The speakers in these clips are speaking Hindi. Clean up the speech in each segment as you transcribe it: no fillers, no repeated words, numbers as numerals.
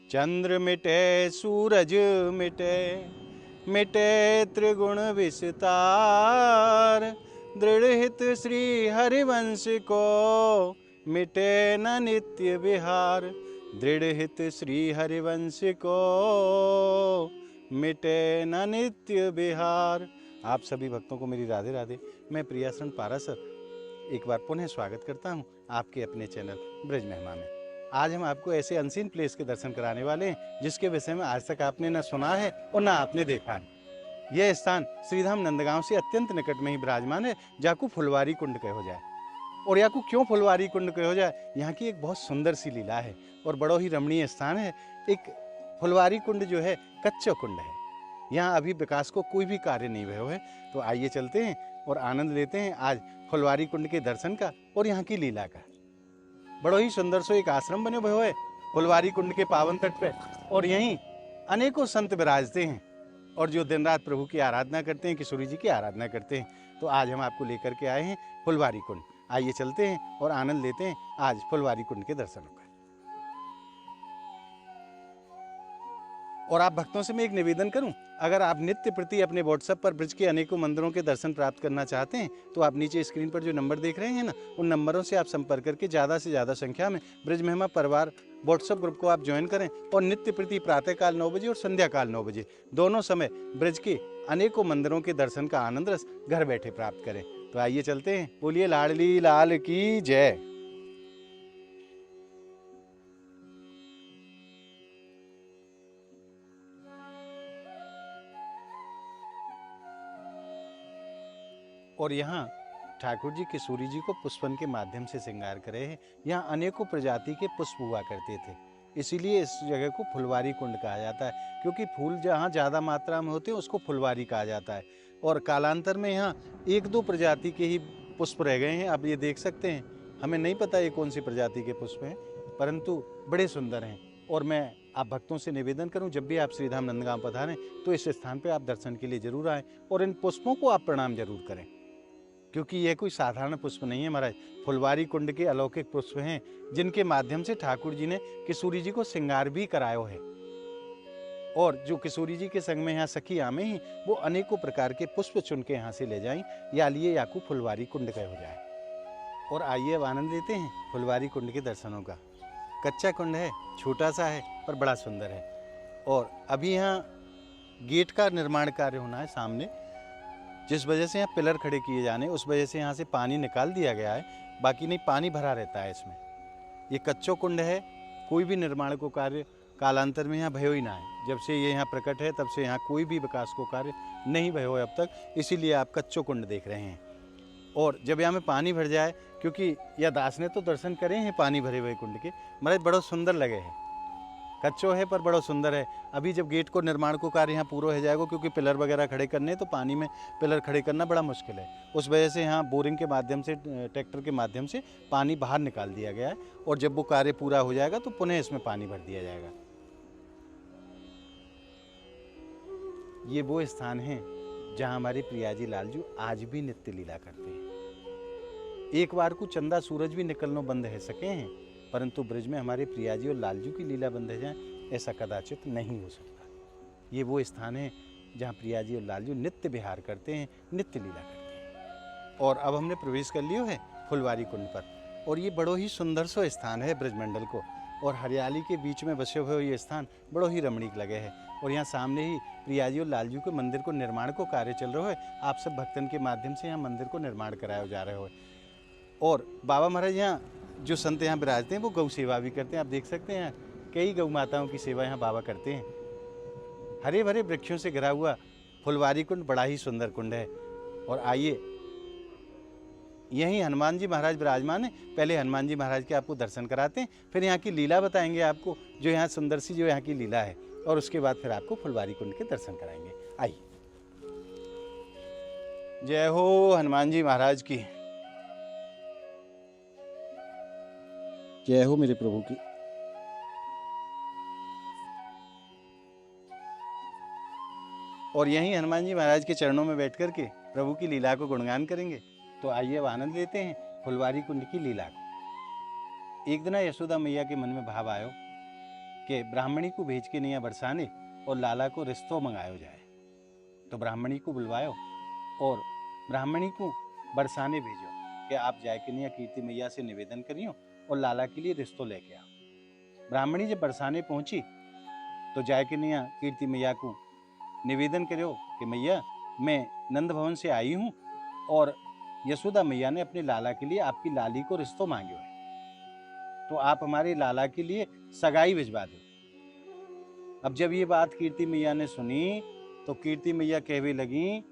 चंद्र मिटे सूरज मिटे, मिटे त्रिगुण विस्तार। दृढ़ हित श्री हरिवंश को, मिटे न नित्य विहार। दृढ़ हित श्री हरिवंश को, मिटे न नित्य विहार। आप सभी भक्तों को मेरी राधे राधे। मैं प्रियाशरण पारासर एक बार पुनः स्वागत करता हूं आपके अपने चैनल ब्रज महिमा में। आज हम आपको ऐसे अनसीन प्लेस के दर्शन कराने वाले हैं जिसके विषय में आज तक आपने न सुना है और न आपने देखा है। यह स्थान श्रीधाम नंदगांव से अत्यंत निकट में ही विराजमान है, जाकू फुलवारी कुंड कहो जाए। और याकू क्यों फुलवारी कुंड कहो जाए, यहाँ की एक बहुत सुंदर सी लीला है और बड़ा ही रमणीय स्थान है। एक फुलवारी कुंड जो है कच्चा कुंड है, यहाँ अभी विकास को कोई भी कार्य नहीं हुआ है। तो आइए चलते हैं और आनंद लेते हैं आज फुलवारी कुंड के दर्शन का और यहाँ की लीला का। बड़ो ही सुंदर सो एक आश्रम बने हुए है फुलवारी कुंड के पावन तट पे, और यहीं अनेकों संत विराजते हैं और जो दिन रात प्रभु की आराधना करते हैं, किशोरी जी की आराधना करते हैं। तो आज हम आपको लेकर के आए हैं फुलवारी कुंड। आइए चलते हैं और आनंद लेते हैं आज फुलवारी कुंड के दर्शनों का। और आप भक्तों से मैं एक निवेदन करूं, अगर आप नित्य प्रति अपने व्हाट्सएप पर ब्रज के अनेकों मंदिरों के दर्शन प्राप्त करना चाहते हैं तो आप नीचे स्क्रीन पर जो नंबर देख रहे हैं ना, उन नंबरों से आप संपर्क करके ज़्यादा से ज़्यादा संख्या में ब्रज महिमा परिवार व्हाट्सएप ग्रुप को आप ज्वाइन करें और नित्य प्रति प्रातःकाल 9 बजे और संध्या काल 9 बजे दोनों समय ब्रज के अनेकों मंदिरों के दर्शन का आनंद रस घर बैठे प्राप्त करें। तो आइए चलते हैं। बोलिए लाडली लाल की जय। और यहाँ ठाकुर जी किशोरी जी को पुष्पन के माध्यम से श्रृंगार करे हैं। यहाँ अनेकों प्रजाति के पुष्प हुआ करते थे, इसीलिए इस जगह को फुलवारी कुंड कहा जाता है, क्योंकि फूल जहाँ ज़्यादा मात्रा में होते हैं उसको फुलवारी कहा जाता है। और कालांतर में यहाँ एक दो प्रजाति के ही पुष्प रह गए हैं। आप ये देख सकते हैं, हमें नहीं पता ये कौन सी प्रजाति के पुष्प हैं, परंतु बड़े सुंदर हैं। और मैं आप भक्तों से निवेदन करूं, जब भी आप श्रीधाम नंदगांव पधारें तो इस स्थान पर आप दर्शन के लिए जरूर आएँ और इन पुष्पों को आप प्रणाम जरूर करें, क्योंकि यह कोई साधारण पुष्प नहीं है महाराज। फुलवारी कुंड के अलौकिक पुष्प हैं जिनके माध्यम से ठाकुर जी ने किशोरी जी को श्रृंगार भी करायो है। और जो किशोरी जी के संग में यहाँ सखी आमे ही, वो अनेकों प्रकार के पुष्प चुन के यहाँ से ले जाएं, या लिए याकू फुलवारी कुंड का हो जाए। और आइए अब आनंद लेते हैं फुलवारी कुंड के दर्शनों का। कच्चा कुंड है, छोटा सा है पर बड़ा सुंदर है। और अभी यहाँ गेट का निर्माण कार्य होना है सामने, जिस वजह से यहाँ पिलर खड़े किए जाने, उस वजह से यहाँ से पानी निकाल दिया गया है। बाकी नहीं, पानी भरा रहता है इसमें। ये कच्चो कुंड है, कोई भी निर्माण को कार्य कालांतर में यहाँ भयो ही ना है। जब से ये यहाँ प्रकट है तब से यहाँ कोई भी विकास को कार्य नहीं भयो है अब तक, इसीलिए आप कच्चो कुंड देख रहे हैं। और जब यहाँ में पानी भर जाए, क्योंकि यह दास ने तो दर्शन करे हैं पानी भरे हुए कुंड के, महाराज बड़ा सुंदर लगे है। कच्चो है पर बड़ा सुंदर है। अभी जब गेट को निर्माण को कार्य यहाँ पूरा हो जाएगा, क्योंकि पिलर वगैरह खड़े करने तो पानी में पिलर खड़े करना बड़ा मुश्किल है, उस वजह से यहाँ बोरिंग के माध्यम से, ट्रैक्टर के माध्यम से पानी बाहर निकाल दिया गया है। और जब वो कार्य पूरा हो जाएगा तो पुनः इसमें पानी भर दिया जाएगा। ये वो स्थान है जहाँ हमारे प्रियाजी लालजू आज भी नित्य लीला करते हैं। एक बार को चंदा सूरज भी निकलना बंद है सके हैं, परंतु ब्रज में हमारे प्रियाजी और लालजू की लीला बंद है जाए, ऐसा कदाचित नहीं हो सकता। ये वो स्थान है जहाँ प्रियाजी और लालजू नित्य विहार करते हैं, नित्य लीला करते हैं। और अब हमने प्रवेश कर लिया है फुलवारी कुंड पर, और ये बड़ो ही सुंदर सो स्थान है ब्रजमंडल को, और हरियाली के बीच में बसे हुए ये स्थान बड़ो ही रमणीक लगे है। और यहाँ सामने ही प्रियाजी और लालजू के मंदिर को निर्माण को कार्य चल रहा है। आप सब भक्तन के माध्यम से यहाँ मंदिर को निर्माण कराया जा रहे हो। और बाबा महाराज यहाँ जो संत यहाँ विराजते हैं वो गौ सेवा भी करते हैं। आप देख सकते हैं कई गौ माताओं की सेवा यहाँ बाबा करते हैं। हरे भरे वृक्षों से घिरा हुआ फुलवारी कुंड बड़ा ही सुंदर कुंड है। और आइए, यहीं हनुमान जी महाराज विराजमान है। पहले हनुमान जी महाराज के आपको दर्शन कराते हैं, फिर यहाँ की लीला बताएंगे आपको, जो यहाँ सुंदर सी जो यहाँ की लीला है, और उसके बाद फिर आपको फुलवारी कुंड के दर्शन कराएंगे। आइए। जय हो हनुमान जी महाराज की, जय हो मेरे प्रभु की। और यहीं हनुमान जी महाराज के चरणों में बैठ कर के प्रभु की लीला को गुणगान करेंगे। तो आइए अब आनंद लेते हैं फुलवारी कुंड की लीला को। एक दिन यशोदा मैया के मन में भाव आयो कि ब्राह्मणी को भेज के नैया बरसाने और लाला को रिश्तों मंगायो जाए। तो ब्राह्मणी को बुलवायो और ब्राह्मणी को बरसाने भेजो कि आप जाए के नैया कीर्ति मैया से निवेदन करियो और लाला के लिए रिश्तों लेके आओ। ब्राह्मणी जब बरसाने पहुंची तो जाए के नैया कीर्ति मैया को निवेदन करो कि मैया मैं नंद भवन से आई हूँ और यशोदा मैया ने अपने लाला के लिए आपकी लाली को रिश्तों मांगे है, तो आप हमारे लाला के लिए सगाई भिजवा दो। अब जब ये बात कीर्ति मैया ने सुनी तो कीर्ति मैया कहने लगी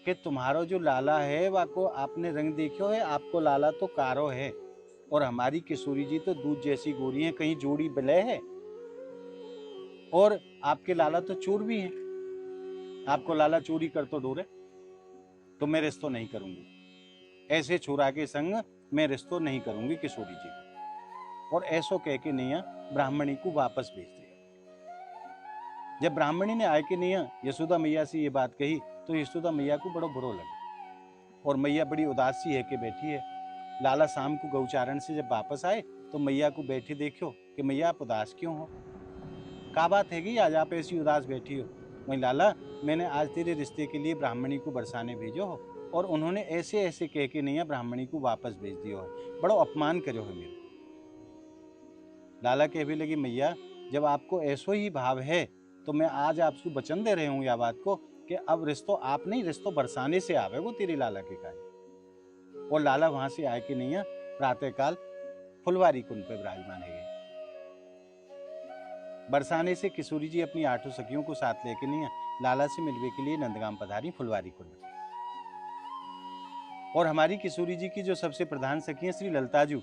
कि तुम्हारा जो लाला है वाको आपने रंग देखो है, आपको लाला तो कारो है और हमारी किशोरी जी तो दूध जैसी गोरी है, कहीं जोड़ी बलय है, और आपके लाला तो चोर भी हैं, आपको लाला चोरी कर तो दूर है, तो मैं रिश्तों नहीं करूंगी, ऐसे छोरा के संग मैं रिश्तों नहीं करूंगी किशोरी जी को। और ऐसो कह के नैया ब्राह्मणी को वापस भेज दिया। जब ब्राह्मणी ने आए के नैया यशोदा मैया से ये बात कही तो यशोदा मैया को बड़ो बुरो लगा और मैया बड़ी उदास सी है कि बैठी है। लाला शाम को गौचारण से जब वापस आए तो मैया को बैठी देखो कि मैया आप उदास क्यों हो, क्या बात है कि आज आप ऐसी उदास बैठी हो। वही लाला मैंने आज तेरे रिश्ते के लिए ब्राह्मणी को बरसाने भेजो हो और उन्होंने ऐसे ऐसे कह के नैया ब्राह्मणी को वापस भेज दियो है, बड़ो अपमान करो है मेरे। लाला कहने लगी मैया जब आपको ऐसो ही भाव है तो मैं आज आपको वचन दे रहे हूँ या बात को कि अब रिश्तों आप नहीं, रिश्तों बरसाने से आवे वो तेरी लाला के कार्य। और लाला वहां से आए कि नैया प्रातःकाल फुलवारी कुंड पे विराजमान है। बरसाने से किशोरी जी अपनी 8 सखियों को साथ लेके नैया लाला से मिलने के लिए नंदगाम पधारी फुलवारी कुंड। और हमारी किशोरी जी की जो सबसे प्रधान सखी है श्री ललताजू,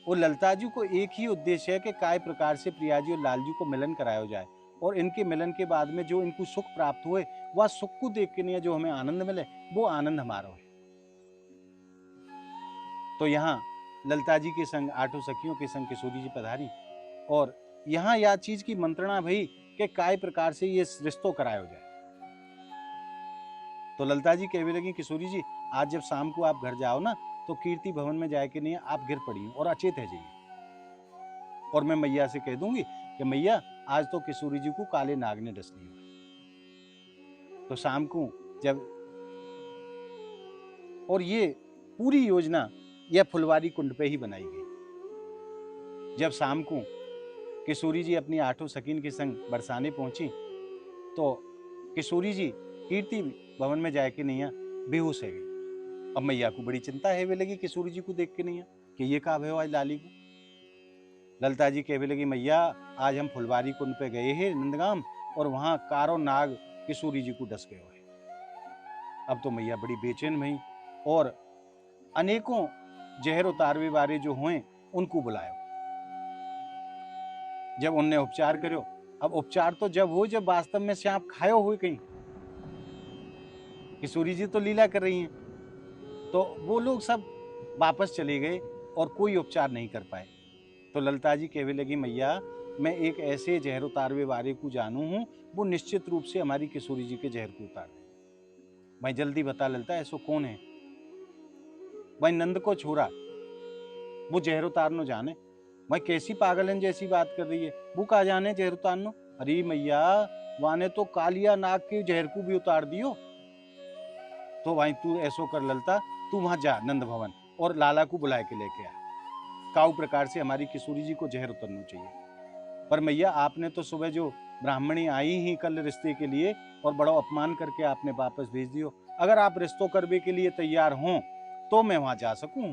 वो ललताजू को एक ही उद्देश्य है कि काय प्रकार से प्रियाजी और लालजू को मिलन कराया जाए और इनके मिलन के बाद में जो इनको सुख प्राप्त हुए वह सुख को देख के नहीं जो हमें आनंद मिले वो आनंद हमारा है। तो यहाँ ललता जी के संग 8 सखियों के संग किशोरी जी पधारी और यहाँ यह चीज की मंत्रणा भई कि काय प्रकार से ये रिश्तों कराया जाए। तो ललता जी कहने लगी किशोरी जी आज जब शाम को आप घर जाओ ना तो कीर्ति भवन में जाए के नहीं आप गिर पड़ी और अचेत है जाइए और मैं मैया से कह दूंगी कि मैया आज तो किशोरी जी को काले नाग ने डस लिया। तो शाम को जब और ये पूरी योजना यह फुलवारी कुंड पे ही बनाई गई। जब शाम को किशोरी जी अपनी 8 सखीन के संग बरसाने पहुंची तो किशोरी जी कीर्ति भवन में जाके नैया बेहोश है गई। अब मैया को बड़ी चिंता है वे लगी किशोरी जी को देख के नैया कि ये का भयो आज लाली को। ललता जी कहने लगी मैया आज हम फुलवारी कुंड पे गए हैं नंदगाम और वहां कारो नाग किशोरी जी को डस गए है। अब तो मैया बड़ी बेचैन भई और अनेकों जहर उतारवे वाले जो हुए उनको बुलायो। जब उनने उपचार करो, अब उपचार तो जब हो जब वास्तव में सांप खायो हुए कहीं, किशोरी जी तो लीला कर रही हैं, तो वो लोग सब वापस चले गए और कोई उपचार नहीं कर पाए। तो ललता जी कहने लगी मैया मैं एक ऐसे जहर उतारवे वाले को जानू हूं वो निश्चित रूप से हमारी किशोरी जी के जहर को उतार दे। भाई जल्दी बता ललता ऐसो कौन है। भाई नंद को छोरा वो जहर उतारनो जाने। भाई कैसी पागलन जैसी बात कर रही है, वो कहा जाने जहर उतारनो। अरे मैया वाने तो कालिया नाग के जहर को भी उतार दियो। तो भाई तू ऐसो कर ललता तू वहां जा नंद भवन और लाला को बुला के लेके आ, काउ प्रकार से हमारी किशोरी जी को जहर उतरना चाहिए। पर मैया आपने तो सुबह जो ब्राह्मणी आई ही कल रिश्ते के लिए और बड़ा अपमान करके आपने वापस भेज दियो। अगर आप रिश्तों करने के लिए तैयार हों तो मैं वहां जा सकूं।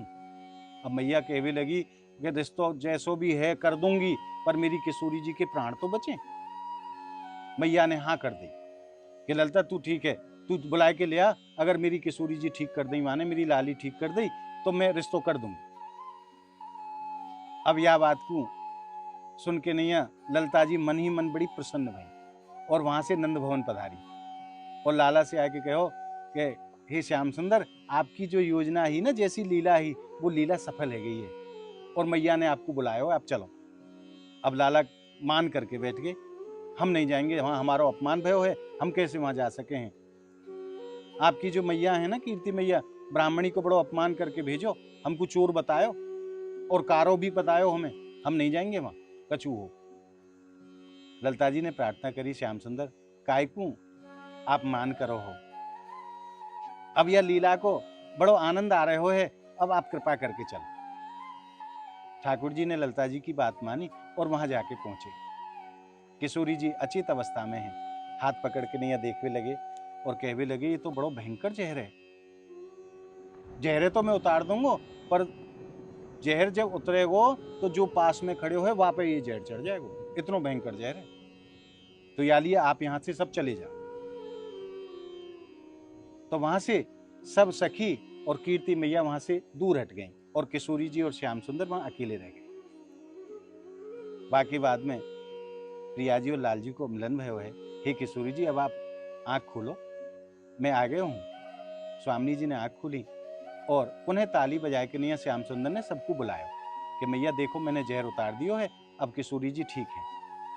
अब मैया कहने लगी कि रिश्तों जैसो भी है कर दूंगी पर मेरी किशोरी जी के प्राण तो बचे। मैया ने हाँ कर दी कि ललता तू ठीक है तू बुला के ले आ, अगर मेरी किशोरी जी ठीक कर दी माने मेरी लाली ठीक कर दी तो मैं रिश्तों कर दूंगी। अब यह बात को सुन के नैया ललता जी मन ही मन बड़ी प्रसन्न भई और वहां से नंद भवन पधारी और लाला से आके कहो कि हे श्याम सुंदर आपकी जो योजना ही ना जैसी लीला ही वो लीला सफल है गई है और मैया ने आपको बुलाया हो आप चलो। अब लाला मान करके बैठ गए, हम नहीं जाएंगे वहां हमारा अपमान भयो है, हम कैसे वहां जा सके हैं। आपकी जो मैया है ना कीर्ति मैया ब्राह्मणी को बड़ो अपमान करके भेजो, हमको चोर बतायो और कारो भी बतायो हमें, हम नहीं जाएंगे वहां कछु हो। ललिता जी ने प्रार्थना करी, श्याम सुंदर कायकू आप मान करो हो, अब यह लीला को बड़ो आनंद आ रहे हो है, अब आप कृपा करके चलो। ठाकुर जी ने ललिता जी की बात मानी और वहां जाके पहुंचे। किशोरी जी अचित अवस्था में हैं, हाथ पकड़ के नैया देखने लगे और कहने लगे ये तो बड़ो भयंकर जहर है, जहरे तो मैं उतार दूंगा, पर जहर जब उतरेगो तो जो पास में खड़े हो वहां पे ये जहर चढ़ जाएगा, इतना भयंकर जहर है। तो यालिए आप यहां से सब चले जाओ। तो वहां से सब सखी और कीर्ति मैया वहां से दूर हट गई और किशोरी जी और श्याम सुंदर वहां अकेले रह गए। बाकी बाद में प्रिया जी और लाल जी को मिलन भयो है, हे किशोरी जी अब आप आंख खोलो, मैं आ गया हूं। स्वामी जी ने आंख खोली और पुनः ताली बजाए के नहीं श्याम सुंदर ने सबको बुलाया कि मैया देखो मैंने जहर उतार दियो है, अब किशोरी जी ठीक है।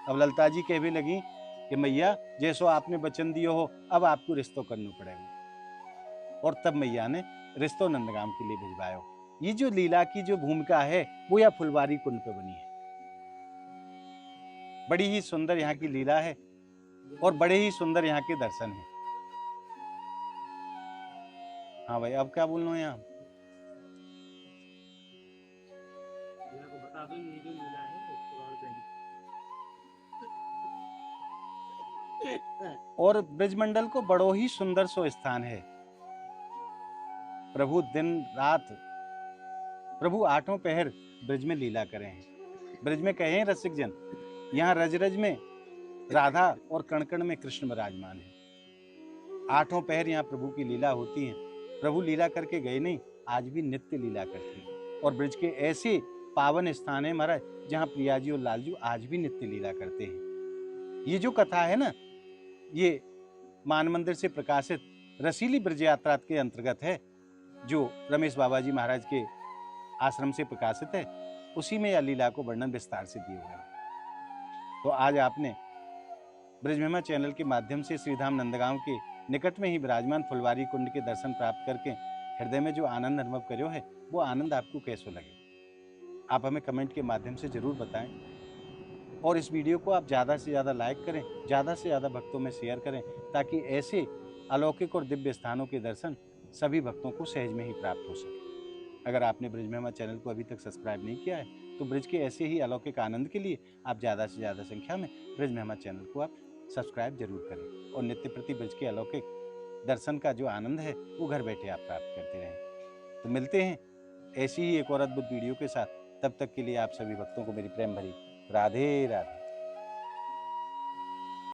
अब ललिता जी कहने लगी कि मैया जैसो आपने वचन दियो हो, अब आपको रिश्तो करना पड़ेगा। और तब मैया ने रिश्तो नंदगाम के लिए भिजवायो। ये जो लीला की जो भूमिका है वो यह फुलवारी कुंड पे बनी है। बड़ी ही सुंदर यहाँ की लीला है और बड़े ही सुंदर यहाँ के दर्शन हैं। हाँ भाई अब क्या बोलना है यहाँ? बता दो ये जो लीला है और ब्रजमंडल को बड़ो ही सुंदर सो स्थान है। प्रभु दिन रात प्रभु आठों पहर ब्रज में लीला करे हैं। ब्रज में कहे हैं रसिक जन, यहाँ रज रज में राधा और कण कण में कृष्ण विराजमान है। आठों पहर यहाँ प्रभु की लीला होती है। प्रभु लीला करके गए नहीं, आज भी नित्य लीला करते हैं। और ब्रज के ऐसे पावन स्थान है महाराज जहाँ प्रिया जी और लाल जी आज भी नित्य लीला करते हैं। ये जो कथा है ना, ये मान मंदिर से प्रकाशित रसीली ब्रज यात्रा के अंतर्गत है, जो रमेश बाबा जी महाराज के आश्रम से प्रकाशित है। उसी में यह लीला को वर्णन विस्तार से दिए हुए हैं। तो आज आपने ब्रज महिमा चैनल के माध्यम से श्रीधाम नंदगांव के निकट में ही विराजमान फुलवारी कुंड के दर्शन प्राप्त करके हृदय में जो आनंद अनुभव करो है, वो आनंद आपको कैसे लगे आप हमें कमेंट के माध्यम से जरूर बताएं। और इस वीडियो को आप ज़्यादा से ज़्यादा लाइक करें, ज़्यादा से ज़्यादा भक्तों में शेयर करें, ताकि ऐसे अलौकिक और दिव्य स्थानों के दर्शन सभी भक्तों को सहज में ही प्राप्त हो सके। अगर आपने ब्रज महिमा चैनल को अभी तक सब्सक्राइब नहीं किया है तो ब्रज के ऐसे ही अलौकिक आनंद के लिए आप ज़्यादा से ज़्यादा संख्या में ब्रज महिमा चैनल को आप सब्सक्राइब जरूर करें और नित्य प्रति ब्रज के अलौकिक दर्शन का जो आनंद है वो घर बैठे आप प्राप्त करते रहें। तो मिलते हैं ऐसी ही एक और अद्भुत वीडियो के साथ। तब तक के लिए आप सभी भक्तों को मेरी प्रेम भरी राधे राधे।